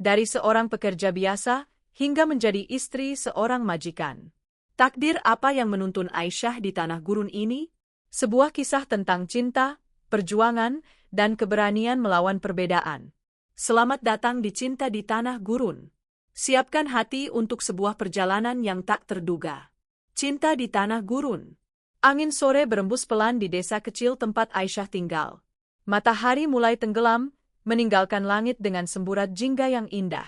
dari seorang pekerja biasa hingga menjadi istri seorang majikan. Takdir apa yang menuntun Aisyah di tanah gurun ini? Sebuah kisah tentang cinta, perjuangan, dan keberanian melawan perbedaan. Selamat datang di Cinta di Tanah Gurun. Siapkan hati untuk sebuah perjalanan yang tak terduga. Cinta di Tanah Gurun. Angin sore berembus pelan di desa kecil tempat Aisyah tinggal. Matahari mulai tenggelam, meninggalkan langit dengan semburat jingga yang indah.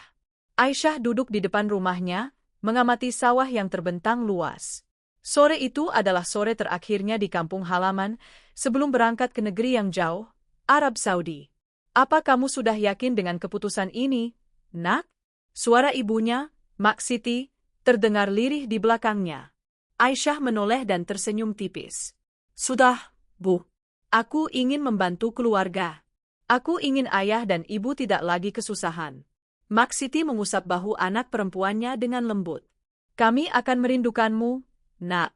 Aisyah duduk di depan rumahnya, mengamati sawah yang terbentang luas. Sore itu adalah sore terakhirnya di kampung halaman, sebelum berangkat ke negeri yang jauh, Arab Saudi. Apa kamu sudah yakin dengan keputusan ini, nak? Suara ibunya, Mak Siti, terdengar lirih di belakangnya. Aisyah menoleh dan tersenyum tipis. Sudah, Bu. Aku ingin membantu keluarga. Aku ingin ayah dan ibu tidak lagi kesusahan. Mak Siti mengusap bahu anak perempuannya dengan lembut. Kami akan merindukanmu, nak.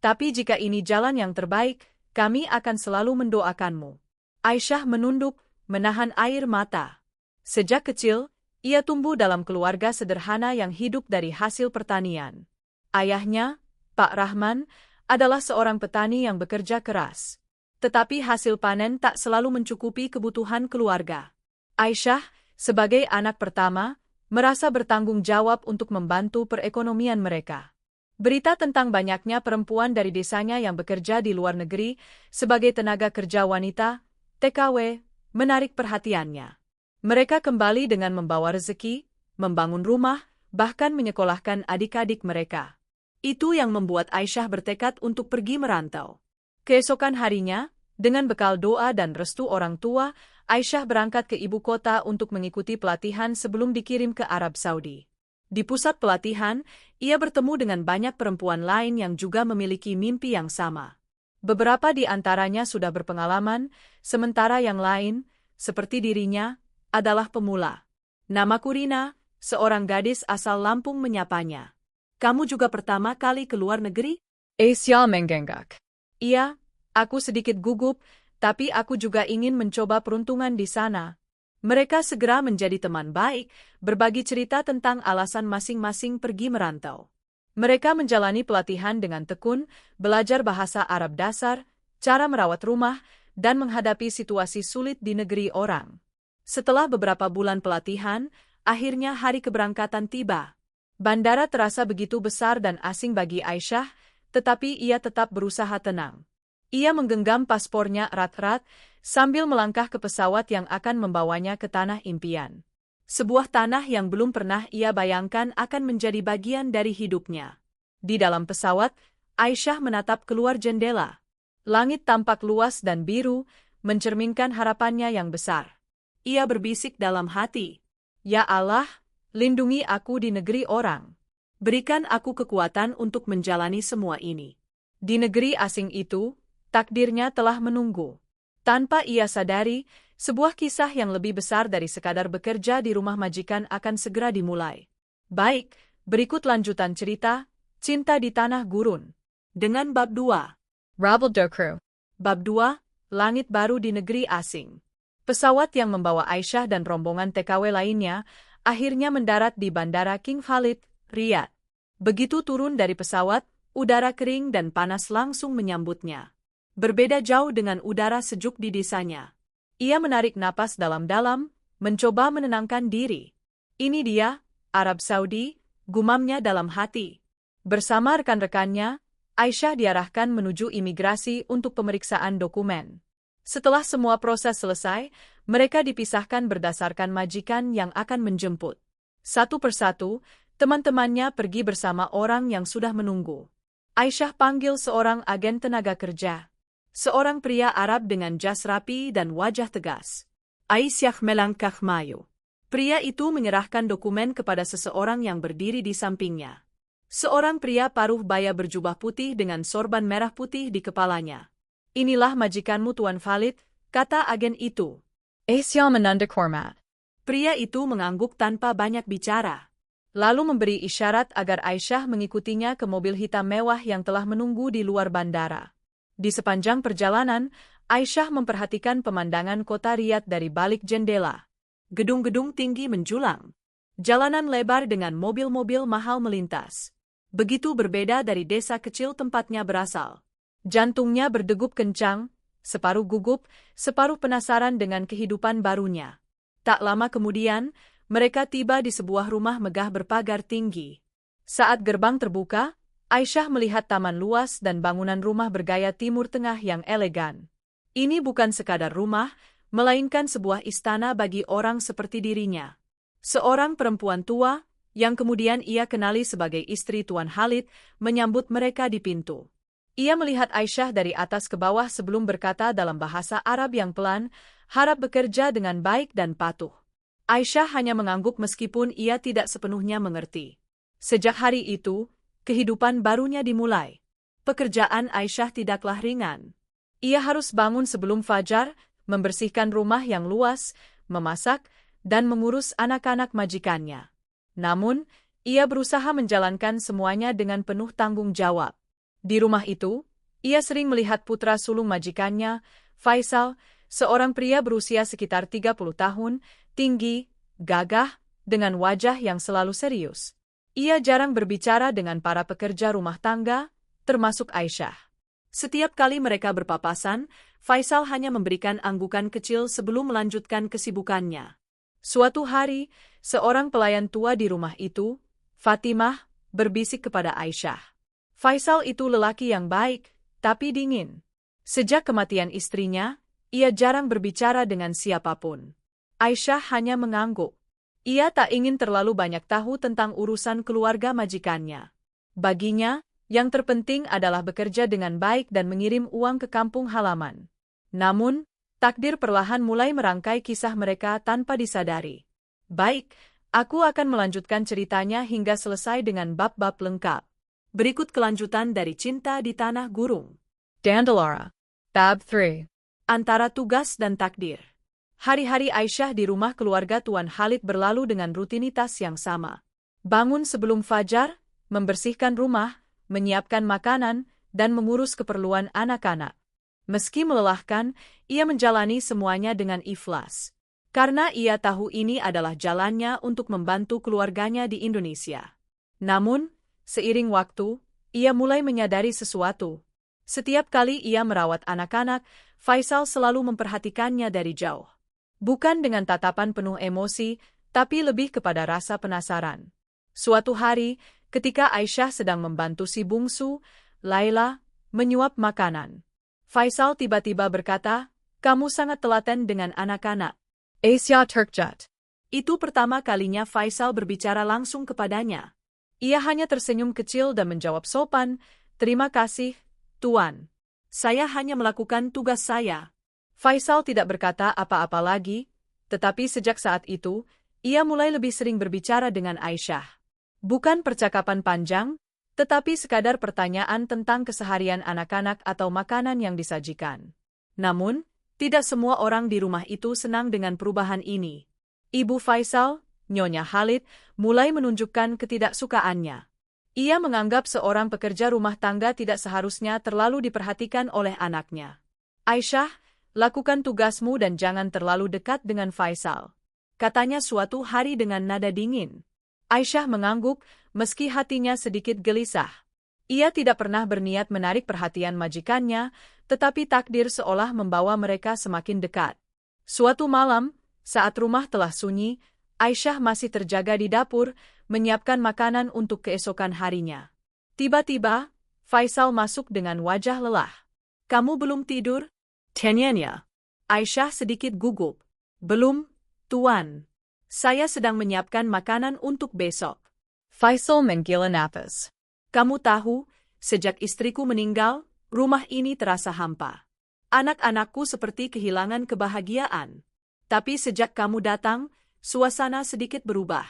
Tapi jika ini jalan yang terbaik, kami akan selalu mendoakanmu. Aisyah menunduk, menahan air mata. Sejak kecil, ia tumbuh dalam keluarga sederhana yang hidup dari hasil pertanian. Ayahnya, Pak Rahman, adalah seorang petani yang bekerja keras. Tetapi hasil panen tak selalu mencukupi kebutuhan keluarga. Aisyah, sebagai anak pertama, merasa bertanggung jawab untuk membantu perekonomian mereka. Berita tentang banyaknya perempuan dari desanya yang bekerja di luar negeri sebagai tenaga kerja wanita, TKW, menarik perhatiannya. Mereka kembali dengan membawa rezeki, membangun rumah, bahkan menyekolahkan adik-adik mereka. Itu yang membuat Aisyah bertekad untuk pergi merantau. Keesokan harinya, dengan bekal doa dan restu orang tua, Aisyah berangkat ke ibu kota untuk mengikuti pelatihan sebelum dikirim ke Arab Saudi. Di pusat pelatihan, ia bertemu dengan banyak perempuan lain yang juga memiliki mimpi yang sama. Beberapa di antaranya sudah berpengalaman, sementara yang lain, seperti dirinya, adalah pemula. Namaku Rina, seorang gadis asal Lampung menyapanya. Kamu juga pertama kali ke luar negeri? Aisyah mengangguk. Iya, aku sedikit gugup, tapi aku juga ingin mencoba peruntungan di sana. Mereka segera menjadi teman baik, berbagi cerita tentang alasan masing-masing pergi merantau. Mereka menjalani pelatihan dengan tekun, belajar bahasa Arab dasar, cara merawat rumah, dan menghadapi situasi sulit di negeri orang. Setelah beberapa bulan pelatihan, akhirnya hari keberangkatan tiba. Bandara terasa begitu besar dan asing bagi Aisyah, tetapi ia tetap berusaha tenang. Ia menggenggam paspornya erat-erat, sambil melangkah ke pesawat yang akan membawanya ke tanah impian. Sebuah tanah yang belum pernah ia bayangkan akan menjadi bagian dari hidupnya. Di dalam pesawat, Aisyah menatap keluar jendela. Langit tampak luas dan biru, mencerminkan harapannya yang besar. Ia berbisik dalam hati, "Ya Allah, lindungi aku di negeri orang. Berikan aku kekuatan untuk menjalani semua ini." Di negeri asing itu, takdirnya telah menunggu. Tanpa ia sadari, sebuah kisah yang lebih besar dari sekadar bekerja di rumah majikan akan segera dimulai. Baik, berikut lanjutan cerita, Cinta di Tanah Gurun. Dengan Bab 2. Rabble Dokru. Bab 2, Langit Baru di Negeri Asing. Pesawat yang membawa Aisyah dan rombongan TKW lainnya akhirnya mendarat di Bandara King Khalid, Riyadh. Begitu turun dari pesawat, udara kering dan panas langsung menyambutnya. Berbeda jauh dengan udara sejuk di desanya. Ia menarik napas dalam-dalam, mencoba menenangkan diri. Ini dia, Arab Saudi, gumamnya dalam hati. Bersama rekan-rekannya, Aisyah diarahkan menuju imigrasi untuk pemeriksaan dokumen. Setelah semua proses selesai, mereka dipisahkan berdasarkan majikan yang akan menjemput. Satu persatu, teman-temannya pergi bersama orang yang sudah menunggu. Aisyah panggil seorang agen tenaga kerja. Seorang pria Arab dengan jas rapi dan wajah tegas. Aisyah melangkah maju. Pria itu menyerahkan dokumen kepada seseorang yang berdiri di sampingnya. Seorang pria paruh baya berjubah putih dengan sorban merah putih di kepalanya. "Inilah majikanmu Tuan Khalid," kata agen itu. Aisyah menunduk hormat. Pria itu mengangguk tanpa banyak bicara. Lalu memberi isyarat agar Aisyah mengikutinya ke mobil hitam mewah yang telah menunggu di luar bandara. Di sepanjang perjalanan, Aisyah memperhatikan pemandangan kota Riyadh dari balik jendela. Gedung-gedung tinggi menjulang. Jalanan lebar dengan mobil-mobil mahal melintas. Begitu berbeda dari desa kecil tempatnya berasal. Jantungnya berdegup kencang, separuh gugup, separuh penasaran dengan kehidupan barunya. Tak lama kemudian, mereka tiba di sebuah rumah megah berpagar tinggi. Saat gerbang terbuka, Aisyah melihat taman luas dan bangunan rumah bergaya Timur Tengah yang elegan. Ini bukan sekadar rumah, melainkan sebuah istana bagi orang seperti dirinya. Seorang perempuan tua, yang kemudian ia kenali sebagai istri Tuan Khalid, menyambut mereka di pintu. Ia melihat Aisyah dari atas ke bawah sebelum berkata dalam bahasa Arab yang pelan, harap bekerja dengan baik dan patuh. Aisyah hanya mengangguk meskipun ia tidak sepenuhnya mengerti. Sejak hari itu, kehidupan barunya dimulai. Pekerjaan Aisyah tidaklah ringan. Ia harus bangun sebelum fajar, membersihkan rumah yang luas, memasak, dan mengurus anak-anak majikannya. Namun, ia berusaha menjalankan semuanya dengan penuh tanggung jawab. Di rumah itu, ia sering melihat putra sulung majikannya, Faisal, seorang pria berusia sekitar 30 tahun, tinggi, gagah, dengan wajah yang selalu serius. Ia jarang berbicara dengan para pekerja rumah tangga, termasuk Aisyah. Setiap kali mereka berpapasan, Faisal hanya memberikan anggukan kecil sebelum melanjutkan kesibukannya. Suatu hari, seorang pelayan tua di rumah itu, Fatimah, berbisik kepada Aisyah. Faisal itu lelaki yang baik, tapi dingin. Sejak kematian istrinya, ia jarang berbicara dengan siapapun. Aisyah hanya mengangguk. Ia tak ingin terlalu banyak tahu tentang urusan keluarga majikannya. Baginya, yang terpenting adalah bekerja dengan baik dan mengirim uang ke kampung halaman. Namun, takdir perlahan mulai merangkai kisah mereka tanpa disadari. Baik, aku akan melanjutkan ceritanya hingga selesai dengan bab-bab lengkap. Berikut kelanjutan dari Cinta di Tanah Gurung. Dandalara. Bab 3. Antara tugas dan takdir. Hari-hari Aisyah di rumah keluarga Tuan Khalid berlalu dengan rutinitas yang sama. Bangun sebelum fajar, membersihkan rumah, menyiapkan makanan, dan mengurus keperluan anak-anak. Meski melelahkan, ia menjalani semuanya dengan ikhlas. Karena ia tahu ini adalah jalannya untuk membantu keluarganya di Indonesia. Namun, seiring waktu, ia mulai menyadari sesuatu. Setiap kali ia merawat anak-anak, Faisal selalu memperhatikannya dari jauh. Bukan dengan tatapan penuh emosi, tapi lebih kepada rasa penasaran. Suatu hari, ketika Aisyah sedang membantu si bungsu, Laila, menyuap makanan. Faisal tiba-tiba berkata, "Kamu sangat telaten dengan anak-anak." Asya Turkjat. Itu pertama kalinya Faisal berbicara langsung kepadanya. Ia hanya tersenyum kecil dan menjawab sopan, "Terima kasih, Tuan. Saya hanya melakukan tugas saya." Faisal tidak berkata apa-apa lagi, tetapi sejak saat itu, ia mulai lebih sering berbicara dengan Aisyah. Bukan percakapan panjang, tetapi sekadar pertanyaan tentang keseharian anak-anak atau makanan yang disajikan. Namun, tidak semua orang di rumah itu senang dengan perubahan ini. Ibu Faisal, Nyonya Khalid, mulai menunjukkan ketidaksukaannya. Ia menganggap seorang pekerja rumah tangga tidak seharusnya terlalu diperhatikan oleh anaknya. "Aisyah, lakukan tugasmu dan jangan terlalu dekat dengan Faisal," katanya suatu hari dengan nada dingin. Aisyah mengangguk, meski hatinya sedikit gelisah. Ia tidak pernah berniat menarik perhatian majikannya, tetapi takdir seolah membawa mereka semakin dekat. Suatu malam, saat rumah telah sunyi, Aisyah masih terjaga di dapur, menyiapkan makanan untuk keesokan harinya. Tiba-tiba, Faisal masuk dengan wajah lelah. "Kamu belum tidur?" tanyanya. Aisyah sedikit gugup. "Belum, Tuan. Saya sedang menyiapkan makanan untuk besok." Faisal menggila nafas. "Kamu tahu, sejak istriku meninggal, rumah ini terasa hampa. Anak-anakku seperti kehilangan kebahagiaan. Tapi sejak kamu datang, suasana sedikit berubah."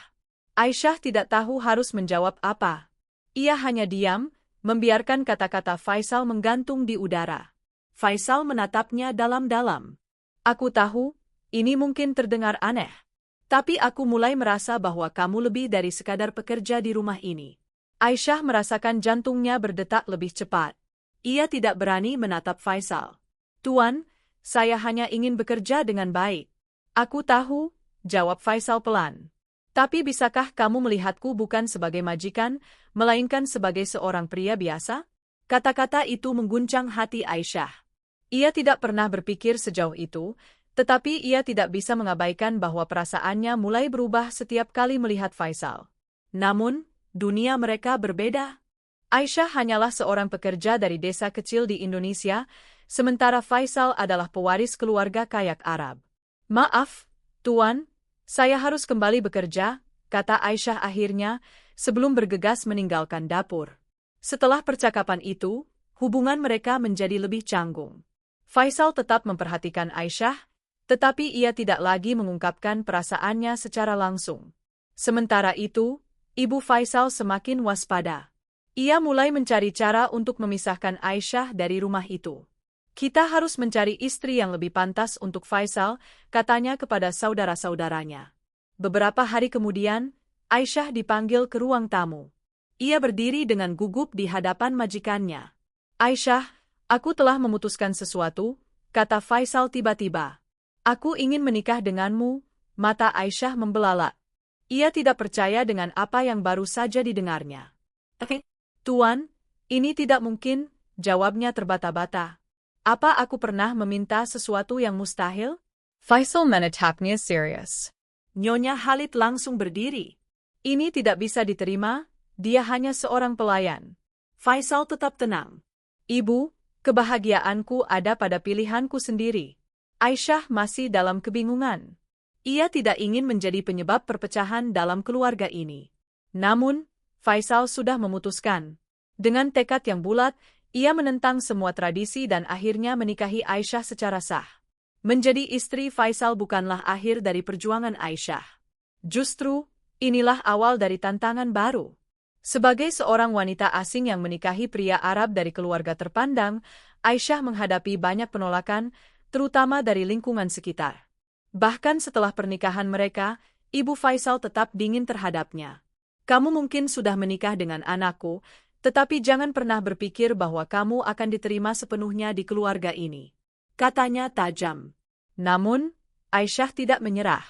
Aisyah tidak tahu harus menjawab apa. Ia hanya diam, membiarkan kata-kata Faisal menggantung di udara. Faisal menatapnya dalam-dalam. "Aku tahu, ini mungkin terdengar aneh. Tapi aku mulai merasa bahwa kamu lebih dari sekadar pekerja di rumah ini." Aisyah merasakan jantungnya berdetak lebih cepat. Ia tidak berani menatap Faisal. "Tuan, saya hanya ingin bekerja dengan baik." "Aku tahu," jawab Faisal pelan. Tapi bisakah kamu melihatku bukan sebagai majikan, melainkan sebagai seorang pria biasa? Kata-kata itu mengguncang hati Aisyah. Ia tidak pernah berpikir sejauh itu, tetapi ia tidak bisa mengabaikan bahwa perasaannya mulai berubah setiap kali melihat Faisal. Namun, dunia mereka berbeda. Aisyah hanyalah seorang pekerja dari desa kecil di Indonesia, sementara Faisal adalah pewaris keluarga kaya Arab. Maaf, Tuan, saya harus kembali bekerja, kata Aisyah akhirnya, sebelum bergegas meninggalkan dapur. Setelah percakapan itu, hubungan mereka menjadi lebih canggung. Faisal tetap memperhatikan Aisyah, tetapi ia tidak lagi mengungkapkan perasaannya secara langsung. Sementara itu, ibu Faisal semakin waspada. Ia mulai mencari cara untuk memisahkan Aisyah dari rumah itu. Kita harus mencari istri yang lebih pantas untuk Faisal, katanya kepada saudara-saudaranya. Beberapa hari kemudian, Aisyah dipanggil ke ruang tamu. Ia berdiri dengan gugup di hadapan majikannya. Aisyah, aku telah memutuskan sesuatu, kata Faisal tiba-tiba. Aku ingin menikah denganmu, mata Aisyah membelalak. Ia tidak percaya dengan apa yang baru saja didengarnya. Tuan, ini tidak mungkin, jawabnya terbata-bata. Apa aku pernah meminta sesuatu yang mustahil? Faisal menatapnya serius. Nyonya Khalid langsung berdiri. Ini tidak bisa diterima, dia hanya seorang pelayan. Faisal tetap tenang. Ibu, kebahagiaanku ada pada pilihanku sendiri. Aisyah masih dalam kebingungan. Ia tidak ingin menjadi penyebab perpecahan dalam keluarga ini. Namun, Faisal sudah memutuskan. Dengan tekad yang bulat, ia menentang semua tradisi dan akhirnya menikahi Aisyah secara sah. Menjadi istri Faisal bukanlah akhir dari perjuangan Aisyah. Justru, inilah awal dari tantangan baru. Sebagai seorang wanita asing yang menikahi pria Arab dari keluarga terpandang, Aisyah menghadapi banyak penolakan, terutama dari lingkungan sekitar. Bahkan setelah pernikahan mereka, ibu Faisal tetap dingin terhadapnya. Kamu mungkin sudah menikah dengan anakku, tetapi jangan pernah berpikir bahwa kamu akan diterima sepenuhnya di keluarga ini. Katanya tajam. Namun, Aisyah tidak menyerah.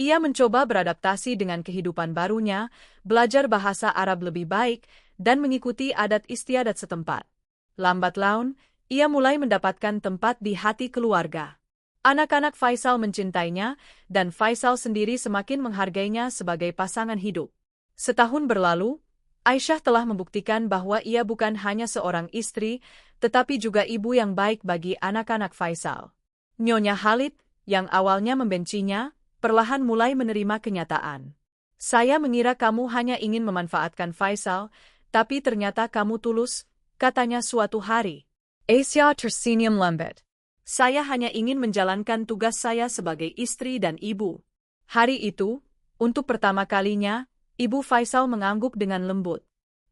Ia mencoba beradaptasi dengan kehidupan barunya, belajar bahasa Arab lebih baik, dan mengikuti adat istiadat setempat. Lambat laun, ia mulai mendapatkan tempat di hati keluarga. Anak-anak Faisal mencintainya, dan Faisal sendiri semakin menghargainya sebagai pasangan hidup. Setahun berlalu, Aisyah telah membuktikan bahwa ia bukan hanya seorang istri, tetapi juga ibu yang baik bagi anak-anak Faisal. Nyonya Khalid, yang awalnya membencinya, perlahan mulai menerima kenyataan. Saya mengira kamu hanya ingin memanfaatkan Faisal, tapi ternyata kamu tulus, katanya suatu hari. Aisyah tersenyum lembut. Saya hanya ingin menjalankan tugas saya sebagai istri dan ibu. Hari itu, untuk pertama kalinya, ibu Faisal mengangguk dengan lembut.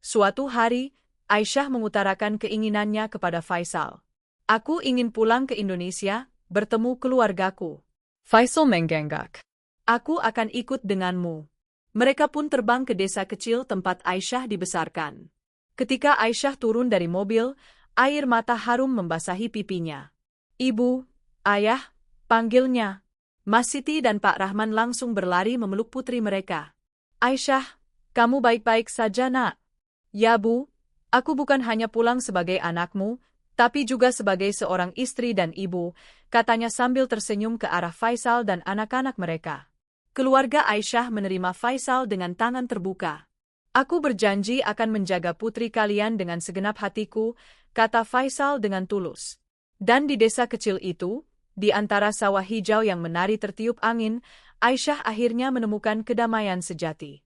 Suatu hari, Aisyah mengutarakan keinginannya kepada Faisal. Aku ingin pulang ke Indonesia, bertemu keluargaku. Faisal mengangguk. Aku akan ikut denganmu. Mereka pun terbang ke desa kecil tempat Aisyah dibesarkan. Ketika Aisyah turun dari mobil, air mata harum membasahi pipinya. Ibu, ayah, panggilnya. Mas Siti dan Pak Rahman langsung berlari memeluk putri mereka. Aisyah, kamu baik-baik saja nak? Ya bu, aku bukan hanya pulang sebagai anakmu, tapi juga sebagai seorang istri dan ibu, katanya sambil tersenyum ke arah Faisal dan anak-anak mereka. Keluarga Aisyah menerima Faisal dengan tangan terbuka. Aku berjanji akan menjaga putri kalian dengan segenap hatiku, kata Faisal dengan tulus. Dan di desa kecil itu, di antara sawah hijau yang menari tertiup angin, Aisyah akhirnya menemukan kedamaian sejati.